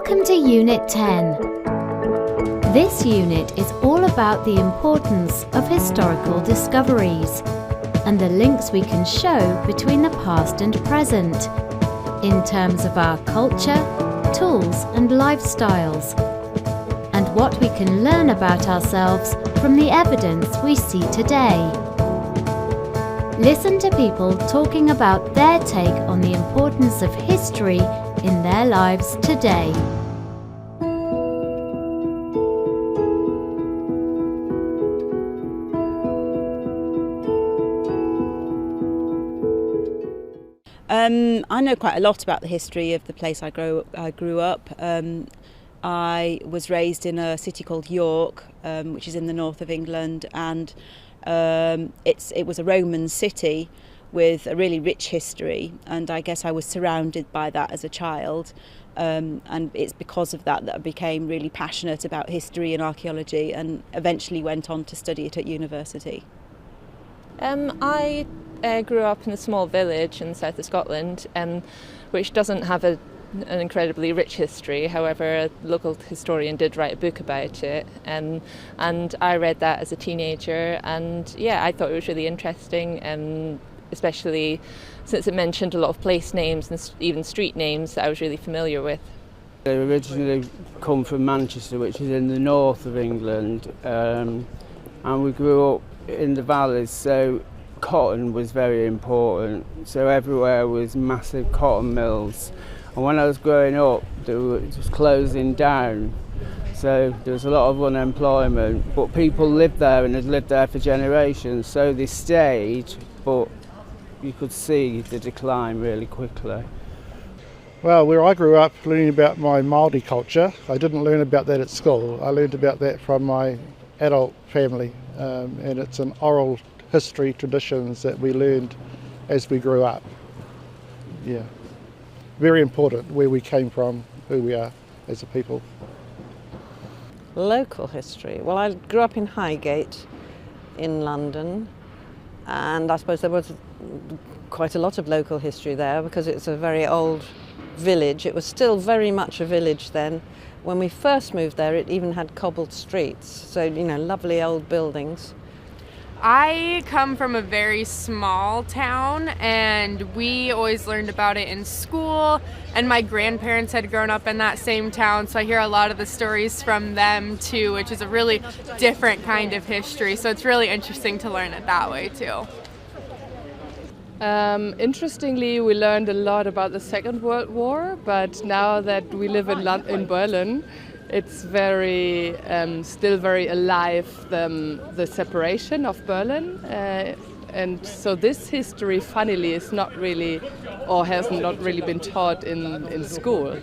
Welcome to Unit 10. This unit is all about the importance of historical discoveries and the links we can show between the past and present in terms of our culture, tools and lifestyles, and what we can learn about ourselves from the evidence we see today. Listen to people talking about their take on the importance of history in their lives today. I know quite a lot about the history of the place I grew up. I was raised in a city called York, which is in the north of England, and it was a Roman city with a really rich history, and I guess I was surrounded by that as a child, and it's because of that I became really passionate about history and archaeology and eventually went on to study it at university. I grew up in a small village in the south of Scotland, which doesn't have an incredibly rich history. However, a local historian did write a book about it, and I read that as a teenager, and yeah, I thought it was really interesting, especially since it mentioned a lot of place names and even street names that I was really familiar with. They originally come from Manchester, which is in the north of England, and we grew up in the valleys, so cotton was very important, so everywhere was massive cotton mills, and when I was growing up it was closing down, so there was a lot of unemployment, but people lived there and had lived there for generations, so they stayed, but you could see the decline really quickly. Well, where I grew up learning about my Māori culture, I didn't learn about that at school. I learned about that from my adult family, and it's an oral history traditions that we learned as we grew up. Yeah, very important where we came from, who we are as a people. Local history. Well, I grew up in Highgate in London, and I suppose there was quite a lot of local history there because it's a very old village. It was still very much a village then. When we first moved there, it even had cobbled streets, so, you know, lovely old buildings. I come from a very small town, and we always learned about it in school, and my grandparents had grown up in that same town, so I hear a lot of the stories from them too, which is a really different kind of history, so it's really interesting to learn it that way too. Interestingly, we learned a lot about the Second World War, but now that we live in Berlin, it's very still very alive, the separation of Berlin, and so this history, funnily, is not really, or has not really been taught in school,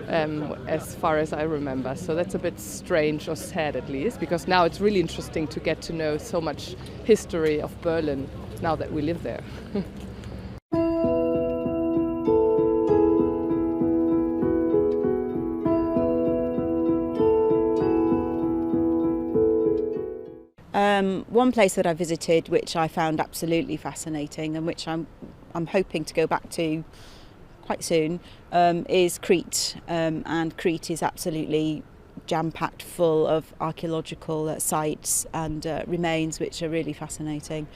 as far as I remember. So that's a bit strange, or sad at least, because now it's really interesting to get to know so much history of Berlin now that we live there. One place that I visited, which I found absolutely fascinating and which I'm hoping to go back to quite soon, is Crete. And Crete is absolutely jam-packed full of archaeological sites and remains, which are really fascinating.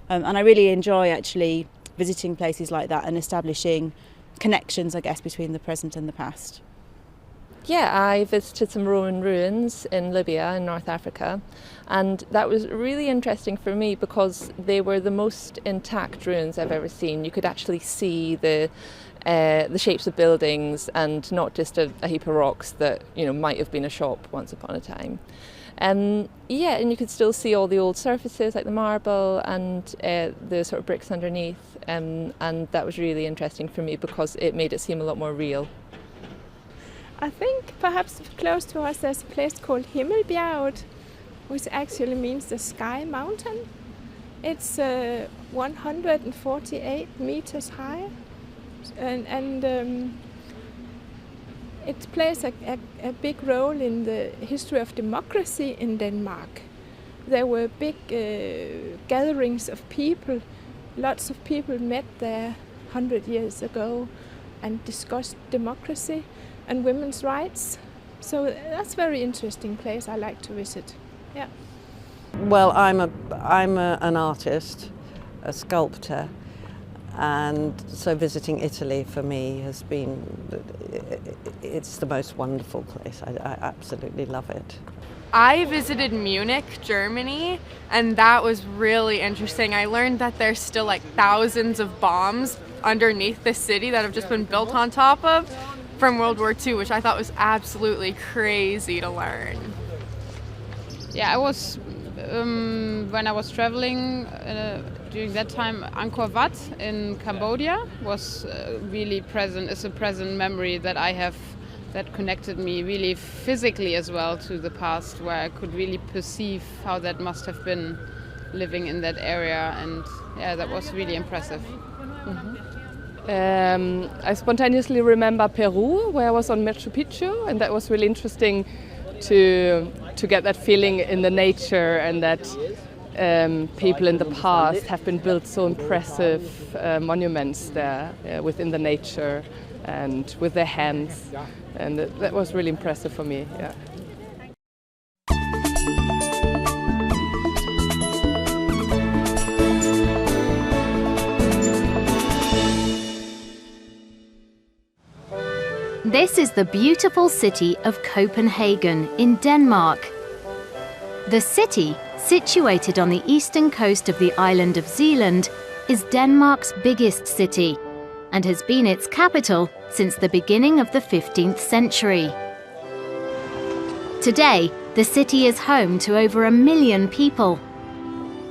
And I really enjoy actually visiting places like that and establishing connections, I guess, between the present and the past. Yeah, I visited some Roman ruins in Libya in North Africa, and that was really interesting for me because they were the most intact ruins I've ever seen. You could actually see the shapes of buildings and not just a heap of rocks that, you know, might have been a shop once upon a time. Yeah, and you could still see all the old surfaces like the marble and the sort of bricks underneath, and that was really interesting for me because it made it seem a lot more real. I think perhaps close to us there's a place called Himmelbjerget, which actually means the sky mountain. It's 148 meters high, and it plays a big role in the history of democracy in Denmark. There were big gatherings of people. Lots of people met there 100 years ago and discussed democracy. and women's rights. So that's a very interesting place I like to visit. Yeah. Well, I'm an artist, a sculptor, and so visiting Italy for me has been, it's the most wonderful place. I absolutely love it. I visited Munich, Germany, and that was really interesting. I learned that there's still like thousands of bombs underneath the city that have just been built on top of from World War II, which I thought was absolutely crazy to learn. Yeah, I was, when I was traveling during that time, Angkor Wat in Cambodia was really present, is a present memory that I have that connected me really physically as well to the past, where I could really perceive how that must have been living in that area, and yeah, that was really impressive. I spontaneously remember Peru, where I was on Machu Picchu, and that was really interesting to get that feeling in the nature, and that people in the past have been built so impressive monuments there within the nature and with their hands, and that was really impressive for me. Yeah. This is the beautiful city of Copenhagen in Denmark. The city, situated on the eastern coast of the island of Zealand, is Denmark's biggest city and has been its capital since the beginning of the 15th century. Today, the city is home to over 1 million people,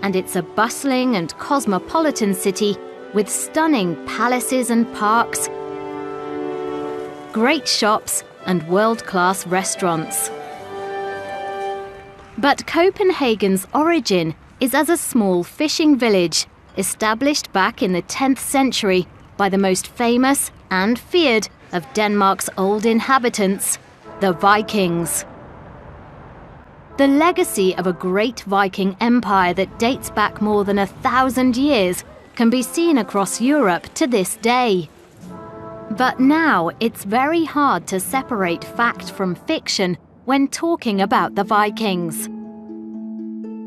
and it's a bustling and cosmopolitan city with stunning palaces and parks, great shops and world-class restaurants. But Copenhagen's origin is as a small fishing village established back in the 10th century by the most famous and feared of Denmark's old inhabitants, the Vikings. The legacy of a great Viking empire that dates back more than 1,000 years can be seen across Europe to this day. But now it's very hard to separate fact from fiction when talking about the Vikings.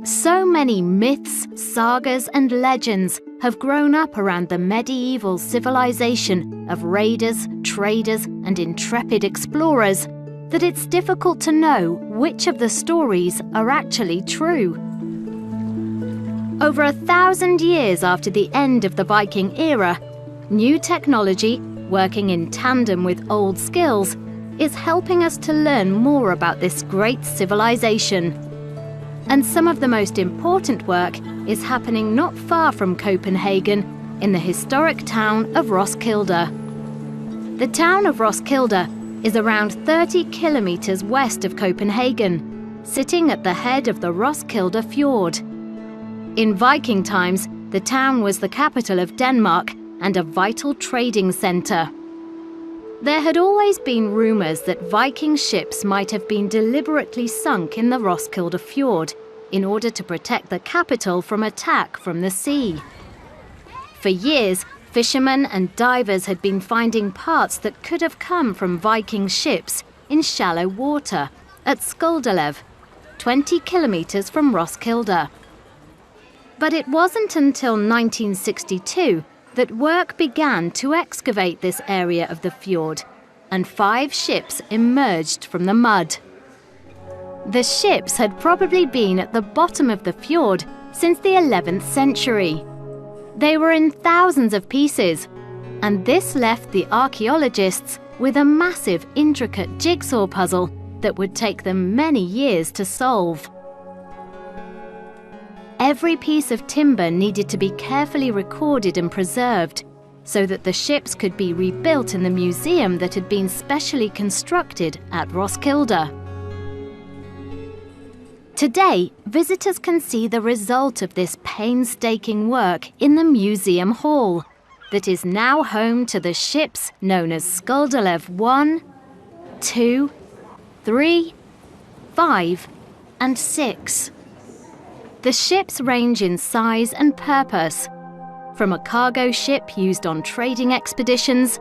So many myths, sagas and legends have grown up around the medieval civilization of raiders, traders and intrepid explorers that it's difficult to know which of the stories are actually true. Over 1,000 years after the end of the Viking era, new technology, working in tandem with old skills, is helping us to learn more about this great civilization. And some of the most important work is happening not far from Copenhagen, in the historic town of Roskilde. The town of Roskilde is around 30 kilometers west of Copenhagen, sitting at the head of the Roskilde Fjord. In Viking times, the town was the capital of Denmark and a vital trading centre. There had always been rumours that Viking ships might have been deliberately sunk in the Roskilde Fjord in order to protect the capital from attack from the sea. For years, fishermen and divers had been finding parts that could have come from Viking ships in shallow water at Skuldelev, 20 kilometres from Roskilde. But it wasn't until 1962 that work began to excavate this area of the fjord, and 5 ships emerged from the mud. The ships had probably been at the bottom of the fjord since the 11th century. They were in thousands of pieces, and this left the archaeologists with a massive, intricate jigsaw puzzle that would take them many years to solve. Every piece of timber needed to be carefully recorded and preserved so that the ships could be rebuilt in the museum that had been specially constructed at Roskilde. Today, visitors can see the result of this painstaking work in the museum hall that is now home to the ships known as Skuldelev 1, 2, 3, 5 and 6. The ships range in size and purpose, from a cargo ship used on trading expeditions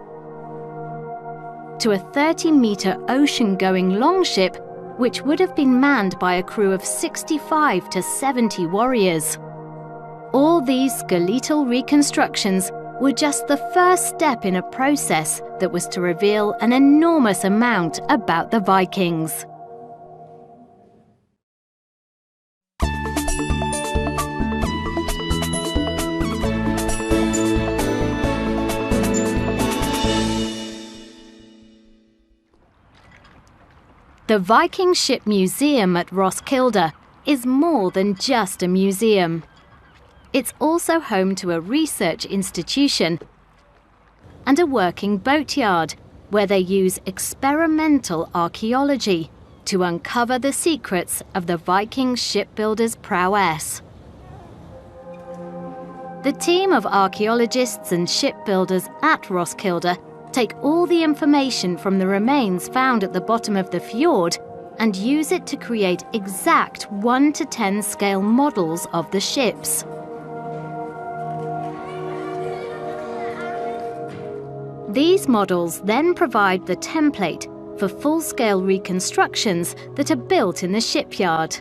to a 30-metre ocean-going longship which would have been manned by a crew of 65 to 70 warriors. All these skeletal reconstructions were just the first step in a process that was to reveal an enormous amount about the Vikings. The Viking Ship Museum at Roskilde is more than just a museum. It's also home to a research institution and a working boatyard where they use experimental archaeology to uncover the secrets of the Viking shipbuilders' prowess. The team of archaeologists and shipbuilders at Roskilde take all the information from the remains found at the bottom of the fjord and use it to create exact 1 to 10 scale models of the ships. These models then provide the template for full-scale reconstructions that are built in the shipyard.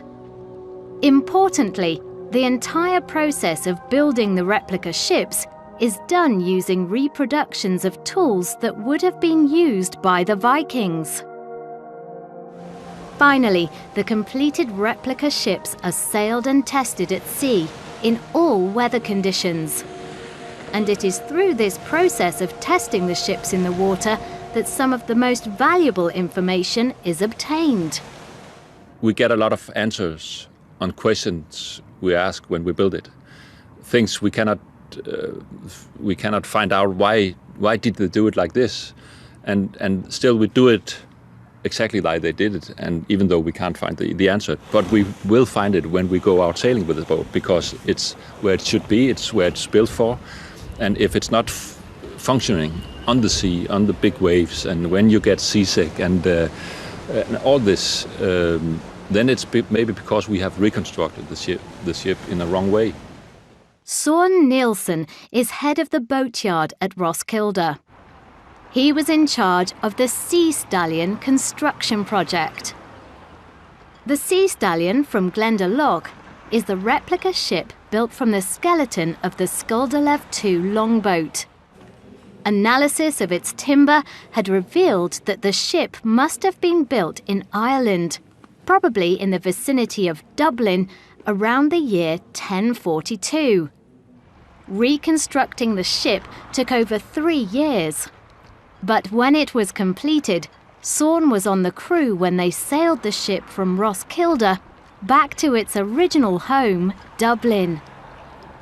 Importantly, the entire process of building the replica ships is done using reproductions of tools that would have been used by the Vikings. Finally, the completed replica ships are sailed and tested at sea in all weather conditions. And it is through this process of testing the ships in the water that some of the most valuable information is obtained. We get a lot of answers on questions we ask when we build it. Things we cannot find out why did they do it like this, and still we do it exactly like they did it, and even though we can't find the answer, but we will find it when we go out sailing with the boat, because it's where it should be, it's where it's built for. And if it's not functioning on the sea, on the big waves, and when you get seasick and all this, then it's maybe because we have reconstructed the ship in the wrong way. Søren Nielsen is head of the boatyard at Roskilde. He was in charge of the Sea Stallion construction project. The Sea Stallion from Glendalough is the replica ship built from the skeleton of the Skulderlev II longboat. Analysis of its timber had revealed that the ship must have been built in Ireland, probably in the vicinity of Dublin, around the year 1042. Reconstructing the ship took over 3 years. But when it was completed, Søren was on the crew when they sailed the ship from Roskilde back to its original home, Dublin.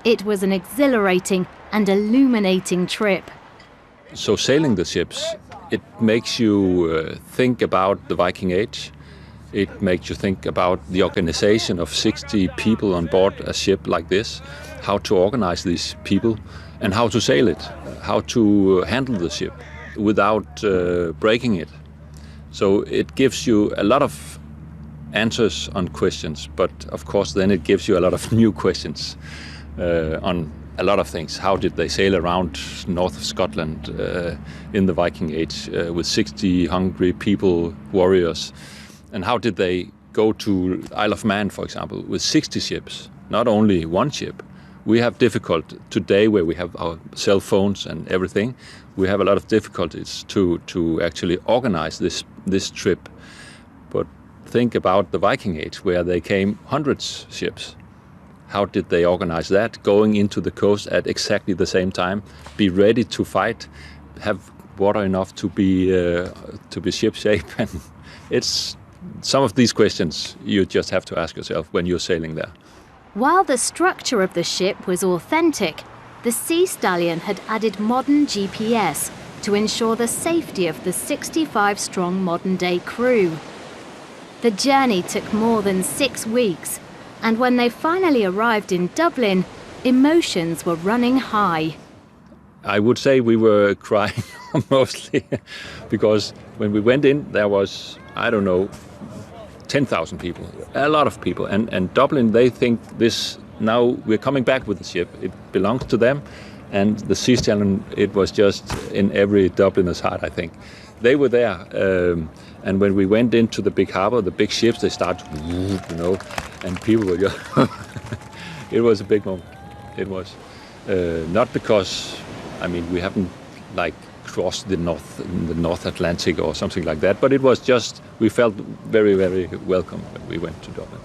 It was an exhilarating and illuminating trip. So sailing the ships, it makes you think about the Viking Age. It makes you think about the organization of 60 people on board a ship like this, how to organize these people and how to sail it, how to handle the ship without breaking it. So it gives you a lot of answers on questions, but of course then it gives you a lot of new questions on a lot of things. How did they sail around north of Scotland in the Viking Age with 60 hungry people, warriors? And how did they go to Isle of Man, for example, with 60 ships, not only one ship? We have difficulty today where we have our cell phones and everything. We have a lot of difficulties to actually organize this trip. But think about the Viking Age, where they came hundreds of ships. How did they organize that? Going into the coast at exactly the same time, be ready to fight, have water enough to be ship shape, and it's some of these questions you just have to ask yourself when you're sailing there. While the structure of the ship was authentic, the Sea Stallion had added modern GPS to ensure the safety of the 65-strong modern-day crew. The journey took more than 6 weeks, and when they finally arrived in Dublin, emotions were running high. I would say we were crying mostly, because when we went in, there was, 10,000 people, a lot of people. And Dublin, they think this, now we're coming back with the ship. It belongs to them. And the Sea Stallion, it was just in every Dubliner's heart, I think. they were there. And when we went into the big harbor, the big ships, they started, you know, and people were just... It was a big moment. It was. Not because, I mean, we haven't like crossed the North Atlantic or something like that, but it was just, we felt very, very welcome when we went to Dublin.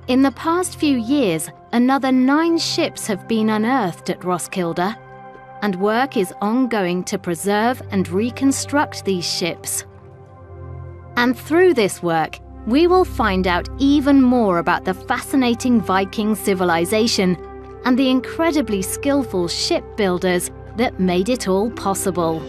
In the past few years, another 9 ships have been unearthed at Roskilde, and work is ongoing to preserve and reconstruct these ships. And through this work, we will find out even more about the fascinating Viking civilization and the incredibly skillful shipbuilders that made it all possible.